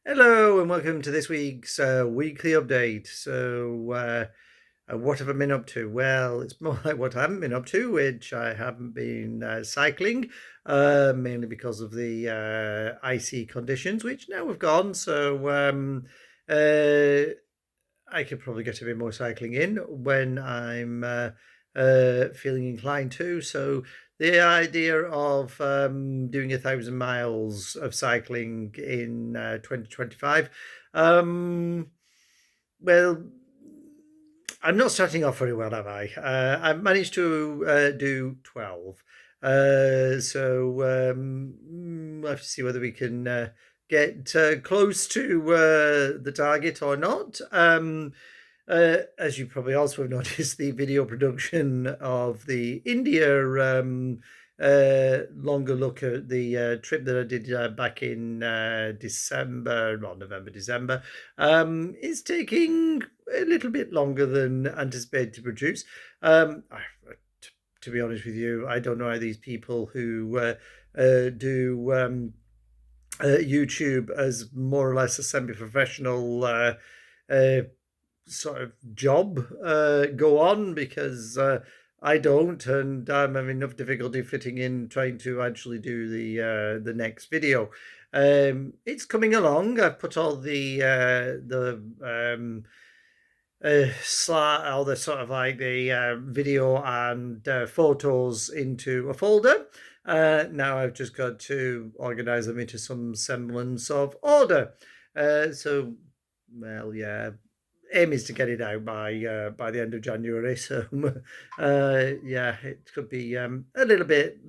Hello and welcome to this week's weekly update. What have I been up to? Well, it's more like what I haven't been up to, which I haven't been cycling, mainly because of the icy conditions, which now have gone. Uh, I could probably get a bit more cycling in when I'm feeling inclined to. So the idea of doing 1,000 miles of cycling in 2025, um, well, I'm not starting off very well, have I? I've managed to do 12. We'll have to see whether we can get close to the target or not. As you probably also have noticed, the video production of the India longer look at the trip that I did back in December, well, November, December, is taking a little bit longer than anticipated to produce. To be honest with you, I don't know how these people who do YouTube as more or less a semi-professional uh, sort of job go on, because I don't, and I'm having enough difficulty fitting in trying to actually do the next video. It's coming along. I've put all all the sort of like the video and photos into a folder. Now I've just got to organize them into some semblance of order. So, well, yeah, aim is to get it out by the end of January. So, yeah, it could be a little bit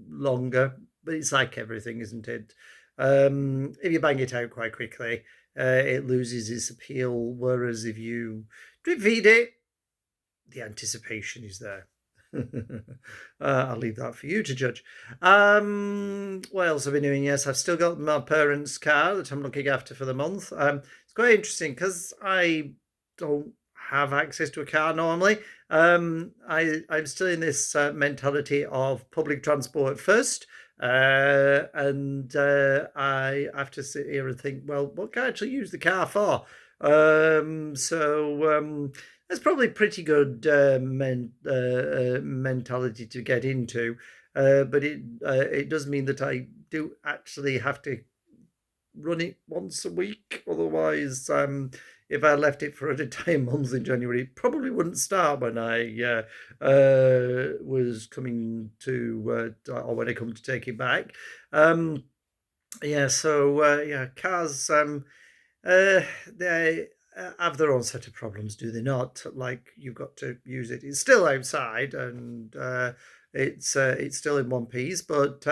longer, but it's like everything, isn't it? If you bang it out quite quickly, it loses its appeal. Whereas if you drip feed it, the anticipation is there. I'll leave that for you to judge. What else have I been doing? Yes, I've still got my parents' car that I'm looking after for the month. It's quite interesting because I don't have access to a car normally. I'm still in this mentality of public transport first. I have to sit here and think, well, what can I actually use the car for? That's probably pretty good mentality to get into, but it does mean that I do actually have to run it once a week. Otherwise, if I left it for an entire month in January, it probably wouldn't start when I was coming to, or when I come to take it back. Um, yeah, cars. They have their own set of problems, do they not? Like, you've got to use it. It's still outside, and it's still in one piece, but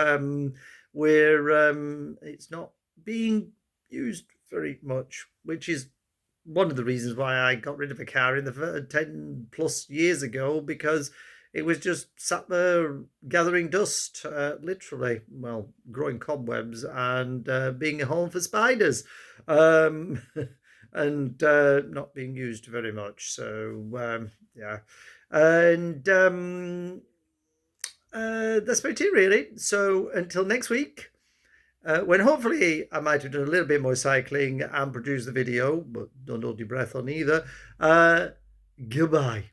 we're it's not being used very much, which is one of the reasons why I got rid of a car in the 10 plus years ago, because it was just sat there gathering dust, literally, well, growing cobwebs and being a home for spiders, um, and not being used very much. Yeah. And that's about it, really. So until next week, when hopefully I might have done a little bit more cycling and produced the video, but don't hold your breath on either. Goodbye.